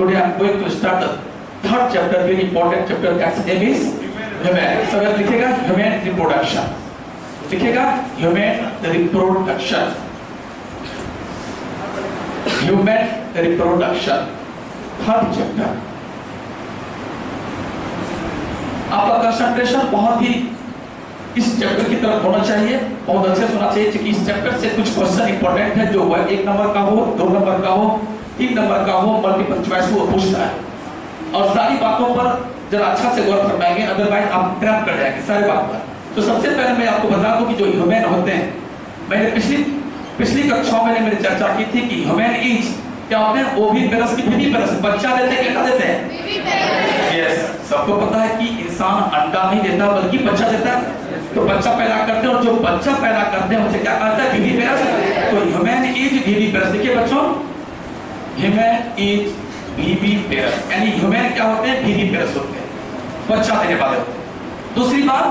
Today I am going to start the third chapter, very important chapter. That's name is human. So लिखेगा human reproduction. लिखेगा human reproduction. Human reproduction. Third chapter. आपका concentration बहुत ही इस chapter की तरफ होना चाहिए, बहुत अच्छे से होना चाहिए, क्योंकि इस चैप्टर से कुछ क्वेश्चन इंपॉर्टेंट है जो 1 नंबर का हो, 2 नंबर का हो, 3 नंबर का हो, मल्टीपल चॉइस वो पूछता है। और सारी बातों पर जरा अच्छा से गौर फरमाएंगे, अदरवाइज आप ट्रैप कर जाएंगे सारी बात पर। तो सबसे पहले मैं आपको बता दूं कि जो ह्यूमन होते हैं, मैंने पिछली कक्षाओं में मैंने चर्चा की थी कि ह्यूमन इज क्या होते हैं, ओविपेरस की विविपेरस, बच्चा देते हैं, क्या देते हैं? यस, सबको पता है कि इंसान अंडा नहीं देता बल्कि बच्चा देता है। तो बच्चा पैदा करते हैं और जो बच्चा पैदा करते हैं उसे क्या कहते हैं? विविपेरस। तो ह्यूमन इज विविपेरस। देखिए बच्चों, ह्यूमन इज विविपेरस, यानी ह्यूमन क्या होते हैं? विविपेरस होते हैं, बच्चा देने वाले होते हैं। दूसरी बात,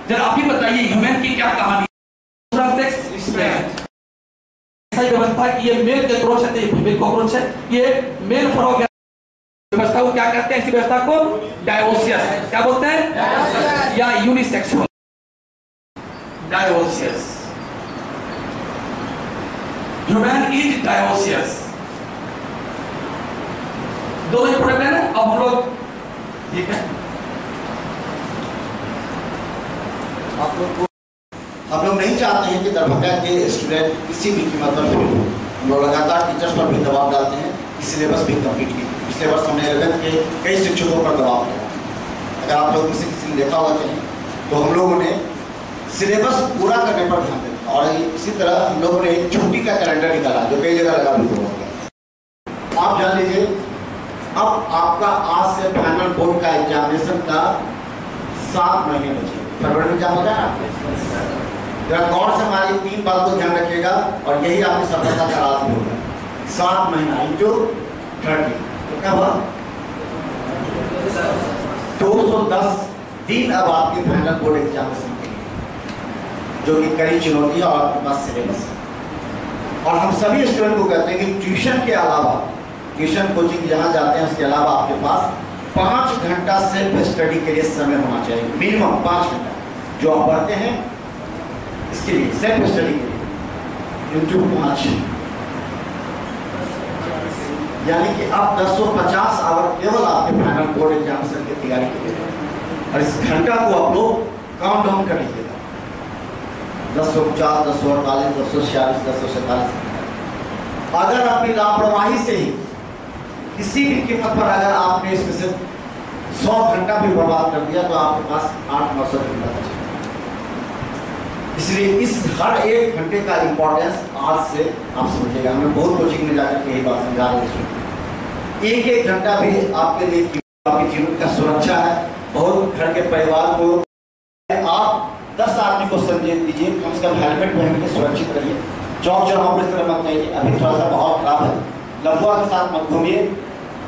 जरा आप ही बताइए ह्यूमन की क्या कहानी? दूसरा सेक्स एक्सपेरिमेंट, ऐसा व्यवस्था कि ये मेल कॉकरोच है, ये फीमेल कॉकरोच है, ये मेल फ्रॉग व्यवस्था को क्या कहते हैं? इसी व्यवस्था को डायोसियस क्या बोलते हैं? या unisexual dioecious. Human is dioecious, दोनों इंपॉर्टेंट है ना। अब हम लोग ठीक है, हम लोग नहीं चाहते हैं कि दरभंगा के स्टूडेंट किसी भी कीमत पर फेल हो। हम लोग लगातार टीचर्स पर भी दबाव डालते हैं कि सिलेबस भी कंप्लीट कीजिए। पिछले वर्ष हमने 11th के कई शिक्षकों पर दबाव किया। अगर आप लोग किसी ने देखा होगा कहीं, तो हम लोगों ने सिलेबस पूरा करने पर ध्यान देना। और इसी तरह हम लोगों ने एक छुट्टी का कैलेंडर निकाला जो कई जगह लगा भी हुआ है। आप जान लीजिए, अब आपका आज से फाइनल बोर्ड का एग्जामिनेशन का 7 महीने बचे। फरवरी में क्या होता है आपको? गौर से हमारी 3 बात को ध्यान रखिएगा और यही आपकी सफलता का राज भी होगा। 7 महीना इंटू 30 तो क्या हुआ? 210 दिन अब आपके फाइनल बोर्ड एग्जामिनेशन के लिए, जो कि कड़ी चुनौती है और आपके पास सिलेबस है। और हम सभी स्टूडेंट को कहते हैं कि ट्यूशन के अलावा, ट्यूशन कोचिंग जहाँ जाते हैं उसके अलावा आपके पास 5 घंटा सेल्फ स्टडी के लिए समय होना चाहिए, मिनिमम 5 घंटा जो आप पढ़ते हैं इसके लिए, सेल्फ स्टडी के लिए इंटू 5, यानी कि आप 1050 आवर केवल आपके फाइनल बोर्ड एग्जामिनेशन की तैयारी के लिए। और इस घंटा को आप लोग काउंट डाउन कर लीजिएगा, 1050, 1048, 1046, 1047। अगर अपनी लापरवाही से ही किसी भी कीमत पर अगर आपने इसमें से 100 घंटा भी बर्बाद कर दिया तो आपके पास 800 घंटा बचेगा। इसलिए इस हर 1 घंटे का इंपॉर्टेंस आज से आप समझिएगा। हमने बहुत कोचिंग में जाकर के यही बात समझा रहे हैं। 1-1 घंटा भी आपके लिए आपके जीवन का सुरक्षा है। बहुत घर के परिवार को आप 10 आदमी को संदेश दीजिए, कम से कम हेलमेट पहन के सुरक्षित रहिए। चौक चौराहों पर इस तरह मत जाइए, अभी थोड़ा सा माहौल खराब है, लफुआ के साथ मत घूमिए।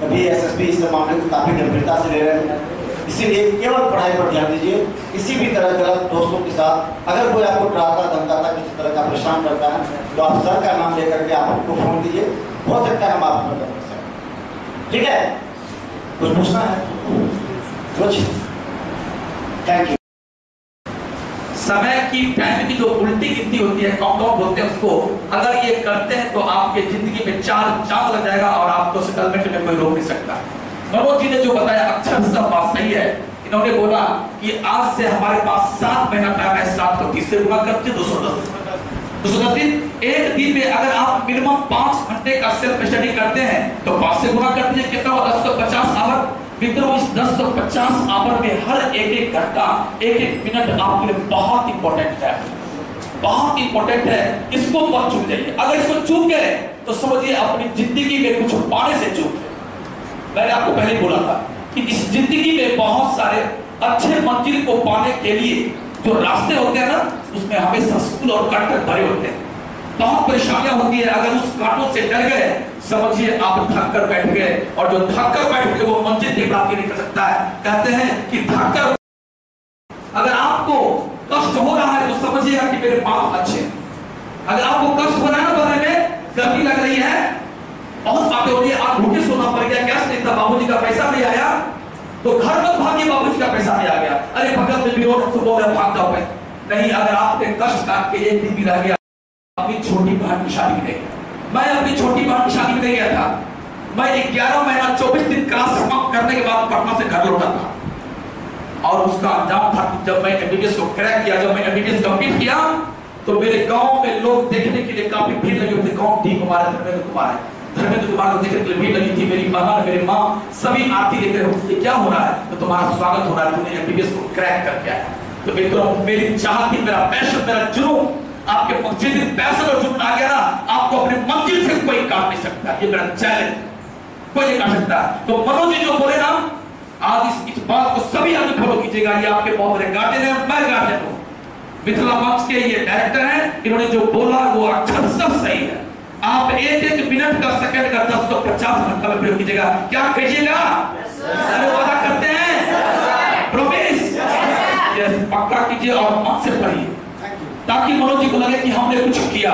अभी एसएसपी इस मामले को काफी गंभीरता से ले रहे हैं, इसीलिए केवल पढ़ाई पर ध्यान दीजिए। किसी भी तरह गलत दोस्तों के साथ अगर कोई आपको डराता धमकाता किसी तरह का परेशान करता है तो आप सर का नाम लेकर के आप उनको फोन दीजिए, हो सकता है हम आपको मदद कर सकें। ठीक है, कुछ पूछना है? कुछ? Thank you. समय की टाइम की जो उल्टी गिनती होती है, काउंटडाउन बोलते हैं उसको, अगर ये करते हैं तो आपके जिंदगी में 4 चांद लग जाएगा और आपको सेटलमेंट में कोई रोक नहीं सकता। मनोज जी ने जो बताया अक्षर सब बात सही है। इन्होंने बोला कि आज से हमारे पास 7 महीना टाइम है, 7 को 30 से गुणा करते 210 दिन। एक दिन में अगर आप मिनिमम 5 घंटे का सेल्फ स्टडी करते हैं तो 5 से गुणा कर दीजिए, कितना हुआ? 1050 आवर। मित्रों, इस 1050 आवर में हर 1-1 घंटा 1-1 मिनट आपके लिए बहुत इंपॉर्टेंट है, बहुत इंपॉर्टेंट है। इसको मत चूक जाइए। अगर इसको चूक गए तो समझिए अपनी जिंदगी में कुछ पाने से चूक गए। मैंने आपको पहले बोला था कि इस जिंदगी में बहुत सारे अच्छे मंजिल को पाने के लिए जो रास्ते होते हैं ना, उसमें हमेशा स्कूल और कांटे भरे होते हैं, बहुत परेशानियां होती है। अगर उस कांटों से डर गए समझिए आप थक कर बैठ गए, और जो थक कर बैठ गए वो मंजिल की प्राप्ति नहीं कर सकता है। कहते हैं कि थक कर अगर आपको कष्ट हो रहा है तो समझिएगा कि मेरे पाप अच्छे हैं। अगर आपको कष्ट हो रहा है ना, बनने में गर्मी लग रही है, बहुत बातें हो रही है, आप भूखे सोना पड़ गया, गैस नहीं का बाबूजी का पैसा नहीं आया तो घर मत भागिए, बाबूजी का पैसा नहीं आ गया, अरे बगल में भी रोड से बोल रहे भाग जाओ। नहीं, अगर आपने कष्ट काट के एक दिन भी रह गया, अपनी छोटी बहन की शादी में नहीं गया। मैं अपनी छोटी बहन की शादी में नहीं गया था। मैं 11 महीना 24 दिन क्लास समाप्त करने के बाद पटना से घर लौटा था और उसका अंजाम था कि जब मैं एमबीबीएस को क्रैक किया, जब मैं एमबीबीएस कंप्लीट किया तो मेरे गांव में लोग देखने के लिए काफी भीड़ लगी हुई थी। कौन डी कुमार है, धर्मेंद्र कुमार है, धर्मेंद्र कुमार को देखने के लिए भीड़ लगी थी। मेरी बहन, मेरी माँ सभी आरती लेकर उठते, क्या हो रहा है? तो तुम्हारा स्वागत हो रहा है, तुमने एमबीबीएस को क्रैक करके आया। तो मित्रों, मेरी चाहत थी, मेरा पैशन, मेरा जुनून, आपके जिस दिन पैशन और जुनून आ गया ना, आपको अपनी मंजिल से कोई काट नहीं सकता। ये मेरा चैलेंज, कोई नहीं काट सकता। तो मनोज जी जो बोले ना, आज इस बात को सभी आदमी फॉलो कीजिएगा। ये आपके बहुत बड़े गार्जियन है, मैं गार्जियन हूँ, मिथिला मंच के ये डायरेक्टर हैं। इन्होंने जो बोला वो अक्षर सब सही है। आप एक मिनट का, सेकंड का 10-50 घंटा में प्रयोग कीजिएगा। क्या कहिएगा? वादा करते हैं, प्रॉमिस, पक्का कीजिए और मन से पढ़िए ताकि मनोज जी को लगे कि हमने कुछ किया।